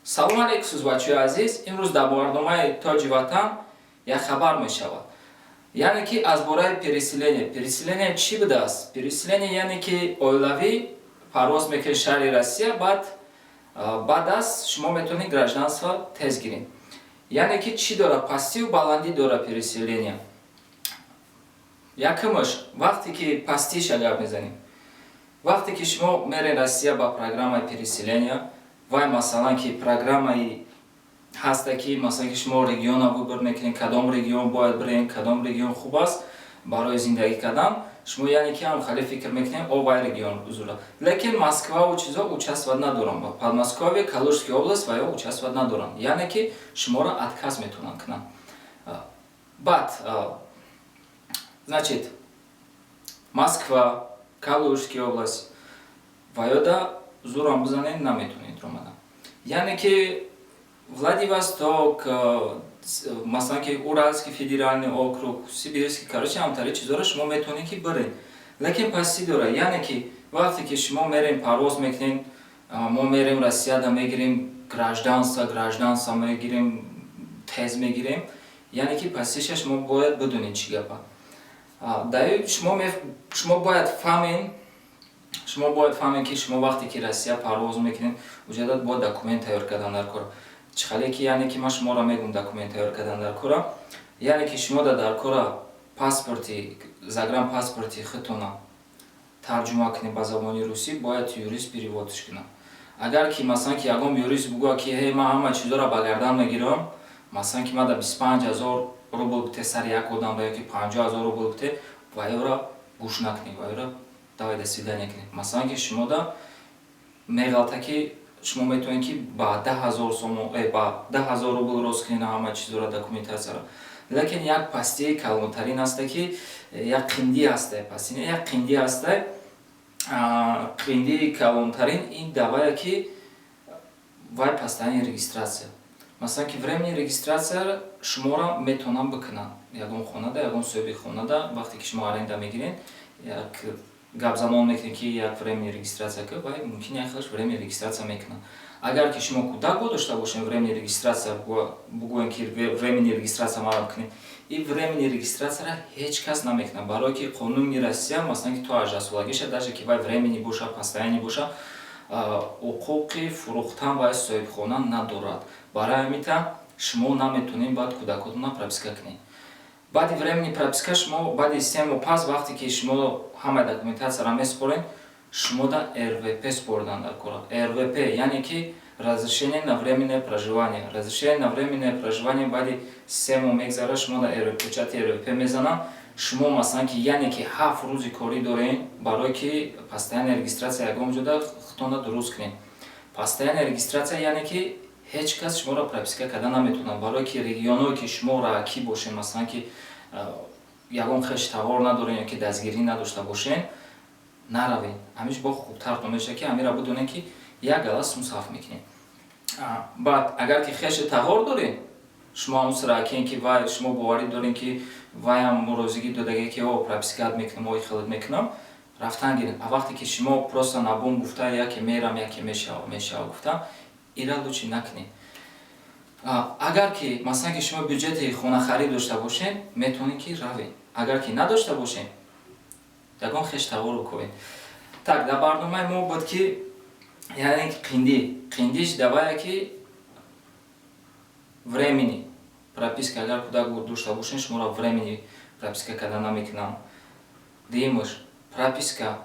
салом алейкум бачаҳои азиз, имрӯз дар барномаи тоҷи ватан як хабар мешавад. Яъне ки аз бораи переселение. Переселение чӣ будааст? Переселение яъне ки оилавӣ парвоз мекунед шаҳри Россия, баъд аз шумо метавонед гражданство тез гиред. Яъне ки чӣ дора? Пастию баландӣ дора переселение. Якумаш, вақте ки пастиша гап мезанем. Вақте ки шумо меред Россия ба программаи переселение, вай масалан ки программаи ҳаста ки масалан ки шумо региона выбор мекунед, кадом регион бояд бирем, кадом регион хуб аст барои зиндагӣ кардан, шумо яъне ки ҳам хеле фикр мекунед вай регион узура. Лекин Москва ва чизо участвовать надорам. Ба Подмосковье, Калужская область ва ё участвовать надорам. Яъне ки шуморо отказ метавонанд кунанд. Баъд значит Москва, Калужская область ва ёда зурам бизанед наметавонед омадан. Яъне ки Владивосток, масалан ки Уральский федеральный округ, Сибирский, короче ҳамтари чизоро шумо метавонед ки биред. Лекин пасти дора, яъне ки вақте ки шумо мерем парвоз мекунем, мо мерем Россияда мегирем гражданство мегирем, тез мегирем, яъне ки пастиша шумо бояд бидонед чӣ гапа. Даи шумо бояд фаҳмед, ки шумо вақте ки Россия парвоз мекунед, уҷадат бояд документ тайёр кардан дар кора. Чихале ки яъне ки ман шуморо мегӯям документ тайёр кардан дар кора, яъне ки шумо дар кора паспорти, загранпаспорти худтона тарҷума кунед ба забони русӣ, бояд юрист переводш кунад. Агар ки масалан ки ягон юрист бугӯяд ки ҳей ман ҳама чизоро ба гардан мегирам, масалан ки ман 25 000 рубл бите сари як одам ё ки 50 000 рубл бите, вайёро гӯш накунед, вайёро давай до свидания кунед. Масалан ки шумо да меғалта ки шумо метавонед ки ба 10 000 рубл рост кунед ҳама чизоро документатсияро. Лекин як пастии калонтарин аста ки як қинди аста, пасти не як қинди аста, қиндии калонтарин ин давая ки вай постоянная регистрация. Масалан ки временная регистрация шуморо метавонанд бикунанд. Ягон хонада, ягон соҳиби хонада вақте ки шумо аренда мегиред, як гапзанон мекунед ки як временная регистрация ки вай мумкин як хелаш временная регистрация мекунанд. Агар ки шумо кӯдак дошта бошед, временная регистрация бугӯем ки временная регистрация маро кунед, ин временная регистрацияро ҳеҷ кас намекунад, барое ки қонуни Россия масалан ки то 18 солагиша даже ки вай временный боша, постоянный боша, ҳуқуқи фурӯхтан вай соҳибхона надорад. Барои ҳамин шумо наметавонед баъд кӯдакотонро прописка кунед. Баъди временный прописка шумо баъди 3 моҳ пас вақте ки шумо ҳама документатсияро месупоред, шумо да РВП супордан дар кора. РВП яъне ки разрешение на временное проживание. Разрешение на временное проживание баъди 3 моҳ мегзара шумо да печати РВП мезананд. Шумо масалан ки яъне ки 7 рӯзи корӣ доред барое ки постоянная регистрация ягон ҷода худтонро дуруст кунед. Постоянная регистрация яъне ки ҳеҷ кас шуморо прописка кардан наметавонад, барое ки регионое ки шумо раъкӣ бошед, масалан ки ягон хеш тавор надоред ё ки дастгирӣ надошта бошед, наравед. Ҳамиш бо хубтартон мешавад ки ҳамира бидонед ки як галас сум сарф мекунед. Баъд агар ки хеши тавор доред, шумо ҳамус раъкиен ки вай шумо боварӣ доред ки вайам мурозигӣ додагӣ ки пропискаат мекунам, хилат мекунам, рафтан гиред. А вақте ки шумо просто набум гуфта яке мерам, яке мешава гуфта, ира лучи накунед. Агар ки масалан ки шумо бюджети хонахарид дошта бошед, метавонед ки равед. Агар ки надошта бошед, ягон хеш тавор кунед. Так, дар барномаи мо буд ки яъне қиндиш давая ки временный прописка, агар кӯдак дошта бошед, шуморо временный прописка кардан намекунам. Дуюмаш, прописка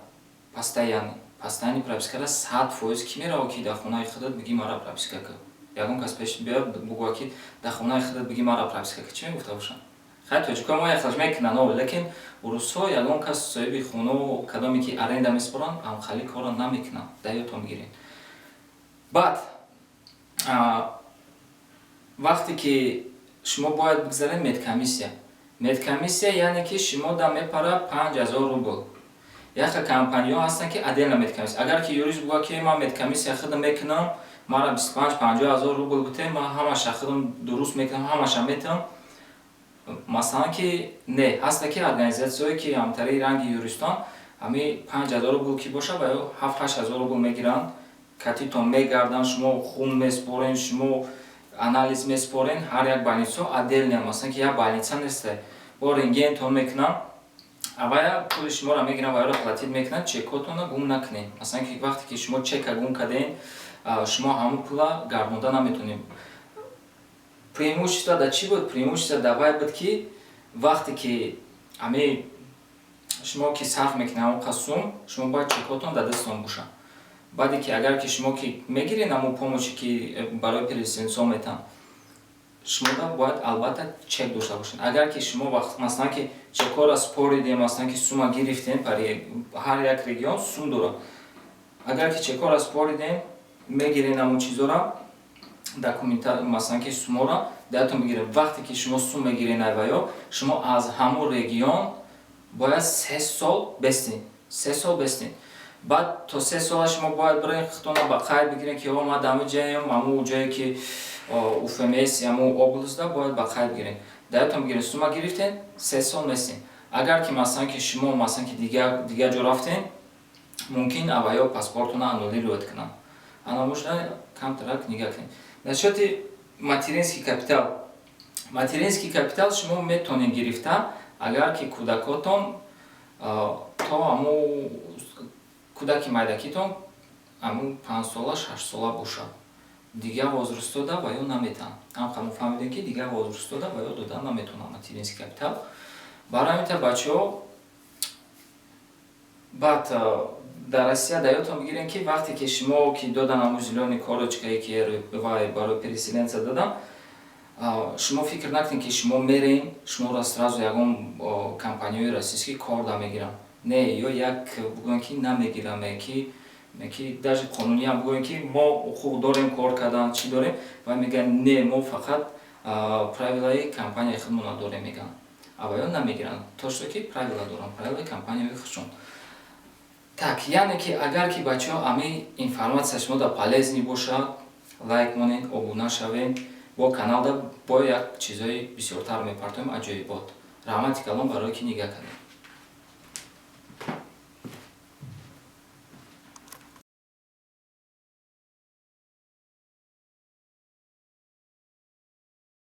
постоянный пропискара 100% ки мерава ки дар хонаи худат биги мара прописка кар. Ягон кас пеш биёд бугӯяд ки дар хонаи худат биги мара прописка кар. Чӣ мегуфта бошад? Хай тоҷикҳо мо яхлаш мекунанд, лекин урусҳо ягон кас соҳиби хонао кадоме ки аренда месупоранд, амхали корро намекунанд. Даётон бигиред. Баъд вақте ки шумо бояд бигзаред медкомиссия. Медкомиссия яъне ки шумо да мепара 5000 рубл. Яка компанияҳо ҳастанд ки отдельно медкомиссия. Агар ки юрист бугӯяд ки ман медкомиссия худам мекунам, мара 25-50 000 рубл бите, ман ҳамаша худам дуруст мекунам, ҳамаша метавонам. Масалан ки не, ҳаста ки организатсияҳое ки ҳамтари ранги юристон, ҳами 5000 рубл ки боша ва ё 7-8 000 рубл мегиранд катитон мегарданд, шумо хун меспорен, шумо анализ меспорен, ҳар як больницаҳо отдельно, масалан ки як больница несте. Бо рентгентон мекунам, аввал пули шуморо мегирам, ваёро платит мекунам, чекотонро гум накунем. Масалан ки вақте ки шумо чека гум кардем, шумо ҳамон пула гардонда наметонем. Преимущество да чӣ буд? Преимущество да вай буд ки вақте ки ами шумо ки сарф мекунед ҳамон сум, шумо бояд чекотон да дастон боша. Баъде ки агар ки шумо ки мегиред ҳамон помощи ки барои переселенцо метан, шумо бояд албатта чек дошта бошед. Агар ки шумо масалан ки чекора споридем, масалан ки сума гирифтем, ҳар як регион сум дорад. Агар ки чекора споридем, мегиред ҳамон чизора, документа масалан ки сумора даётон бигиред. Вақте ки шумо сум мегиред айваё, шумо аз ҳамон регион бояд 3 сол бестед. 3 сол бестед. Баъд то 3 сола шумо бояд барои хитона ба қайд бигиред ки ма дар ҷаем, ҳамон ҷое ки УФМС, ҳамон областда бояд ба қайд бигиред. Даётон бигиред, сума гирифтед, 3 сол нестед. Агар ки масалан ки шумо масалан ки дигар ҷо рафтед, мумкин авваё паспортона аннулировать кунанд. Ана можно камтарак нигаҳ кунед. Насчёти материнский капитал. Материнский капитал шумо метавонед гирифта, агар ки кӯдакотон то ҳамон кӯдаки майдакитон ҳамон 5 сола 6 сола бошад. Дигар возрастода ва ё наметавонанд. Ҳам фаҳмидем ки дигар возрастода ва ё додан наметавонанд материнский капитал. Барои ҳамин бачаҳо баъд дар Россия даётон бигирем ки вақте ки шумо ки додан ҳамон зелёни корочкае ки вай барои переселенца додам, шумо фикр накунед ки шумо мерем, шуморо сразу ягон компанияи российский кор да мегирам. Не, ё як бигӯем ки намегирам, ки даже қонунӣ ҳам бигӯем ки мо ҳуқуқ дорем кор кардан, чӣ дорем, ва мегӯянд не, мо фақат правилаи компанияи худмона дорем мегӯянд. Аввал намегиранд, то что ки правила дорам, правилаи компанияи худшон. Так, яъне ки агар ки бачаҳо ами информация шумода полезни бошад, лайк монед, обуна шавед, бо каналда бо як чизҳои бисёртар мепартоем аҷоибот. Раҳмати калон барои ки нигаҳ кардед.